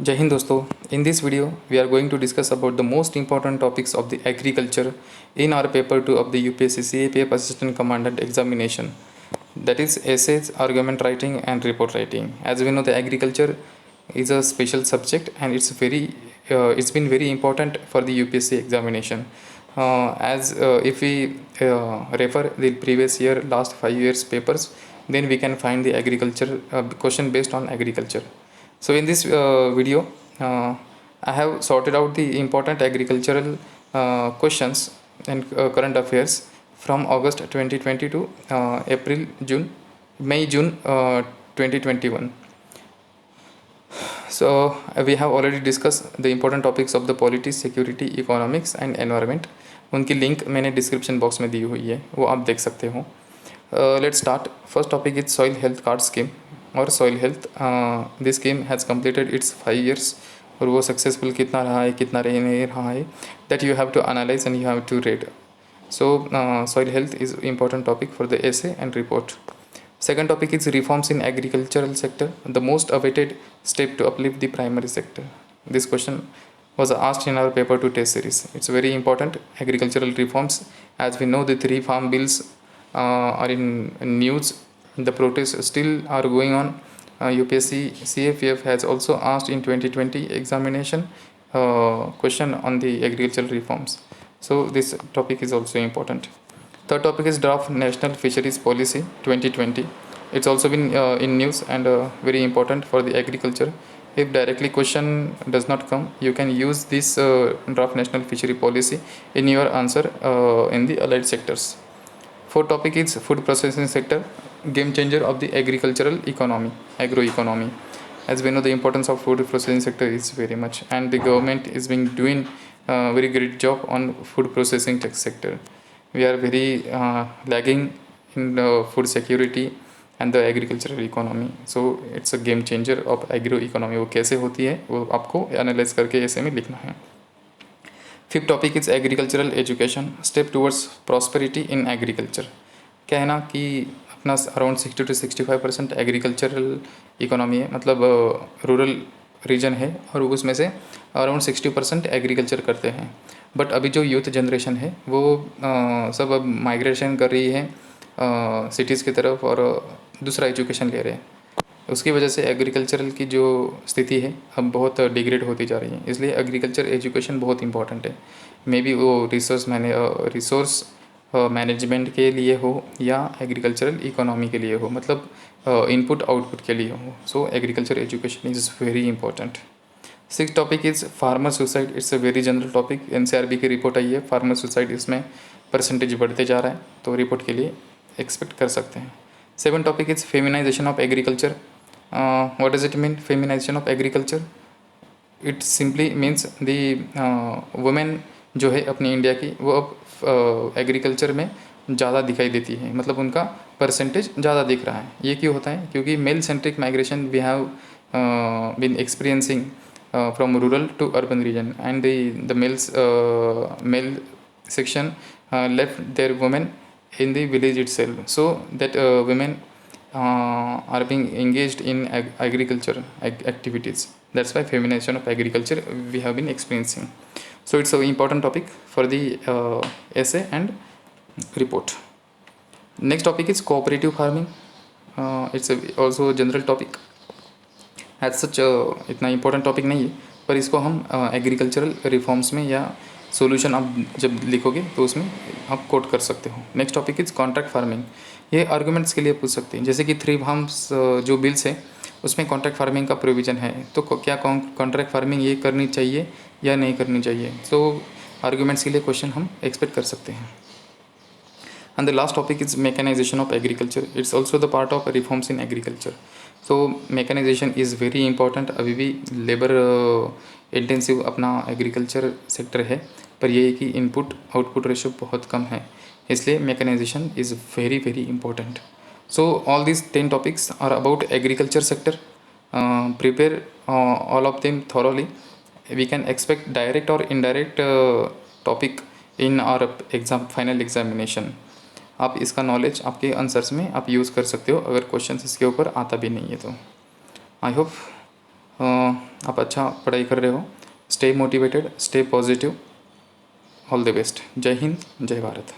Jai Hind दोस्तों. In this video, we are going to discuss about the most important topics of the agriculture in our paper 2 of the UPSC CAPF Assistant Commandant Examination. That is essays, argument writing and report writing. As we know, the agriculture is a special subject and it's been very important for the UPSC examination. As if we refer the previous year last 5 years papers, then we can find the agriculture question based on agriculture. So in this video, I have sorted out the important agricultural questions and current affairs from August 2020 to May June 2021. So we have already discussed the important topics of the polity, security, economics and environment. उनकी link मैंने description box में दी हुई है, वो आप देख सकते हो. Let's start. First topic is soil health card scheme और soil health. This scheme has completed its 5 years और वो सक्सेसफुल कितना रहा है, कितना नहीं रहा है, that you have to analyze and you have to rate. So soil health is important topic for the essay and report. Second topic is reforms in agricultural sector, the most awaited step to uplift the primary sector. This question was asked in our paper 2 test series. It's very important. Agricultural reforms, as we know, the 3 farm bills are in news. The protests still are going on. UPSC CAPF has also asked in 2020 examination question on the agricultural reforms. So this topic is also important. Third topic is draft National Fisheries Policy 2020. It's also been in news and very important for the agriculture. If directly question does not come, you can use this draft National Fishery Policy in your answer in the allied sectors. Fourth topic is food processing sector, game changer of the agricultural economy, agroeconomy. As we know, the importance of food processing sector is very much, and the government is being doing very great job on food processing sector. We are very lagging in food security and the agricultural economy. So it's a game changer of agroeconomy. वो कैसे होती है वो आपको analyse करके ऐसे में लिखना है. Fifth topic is agricultural education, step towards prosperity in agriculture. क्या है ना कि अपना अराउंड 60 to 65% एग्रीकल्चरल इकोनॉमी है, मतलब रूरल रीजन है और उसमें से अराउंड 60% एग्रीकल्चर करते हैं. बट अभी जो यूथ जनरेशन है वो सब अब माइग्रेशन कर रही है सिटीज़ की तरफ और दूसरा एजुकेशन ले रहे हैं. उसकी वजह से एग्रीकल्चरल की जो स्थिति है अब बहुत डिग्रेड होती जा रही है. इसलिए एग्रीकल्चर एजुकेशन बहुत इंपॉर्टेंट है. मे बी वो रिसोर्स मैनेजमेंट के लिए हो या एग्रीकल्चरल इकोनॉमी के लिए हो, मतलब इनपुट आउटपुट के लिए हो. सो agriculture education is very important. Six topic is farmer suicide. It's a very general topic. NCRB की रिपोर्ट आई है, फार्मर सुसाइड इसमें परसेंटेज बढ़ते जा रहा है, तो रिपोर्ट के लिए एक्सपेक्ट कर सकते हैं. Seven topic is feminization of agriculture. What does it mean feminization of agriculture? It simply means the women जो है अपनी इंडिया की, वो अब एग्रीकल्चर में ज़्यादा दिखाई देती है, मतलब उनका परसेंटेज ज़्यादा दिख रहा है. ये क्यों होता है? क्योंकि male centric migration we have been experiencing from rural to urban region, and the male section left their women in the village itself, so that women are being engaged in agriculture activities. That's why feminization of agriculture we have been experiencing. So it's an important topic for the essay and report. Next topic is cooperative farming. It's also a general topic. As such इतना important topic नहीं है, पर इसको हम agricultural reforms में या solution आप जब लिखोगे तो उसमें आप कोट कर सकते हो. Next topic is contract farming. ये आर्गूमेंट्स के लिए पूछ सकते हैं, जैसे कि 3 फार्म्स जो बिल्स है उसमें कॉन्ट्रैक्ट फार्मिंग का प्रोविज़न है, तो क्या कॉन्ट्रैक्ट फार्मिंग ये करनी चाहिए या नहीं करनी चाहिए. तो आर्गूमेंट्स के लिए क्वेश्चन हम एक्सपेक्ट कर सकते हैं. And the last topic is mechanization of agriculture. It's also the part of reforms in agriculture. So mechanization is very important. अभी भी लेबर इंटेंसिव अपना एग्रीकल्चर सेक्टर है, पर ये है कि इनपुट आउटपुट रेशो बहुत कम है, इसलिए mechanization is very very important. So all these 10 topics are about agriculture sector. Prepare all of them thoroughly. We can expect direct or indirect topic in our final examination. आप इसका knowledge आपके answers में आप use कर सकते हो अगर question इसके ऊपर आता भी नहीं है तो. आई होप आप अच्छा पढ़ाई कर रहे हो। Stay motivated, stay positive, all the best. जय हिंद, जय भारत।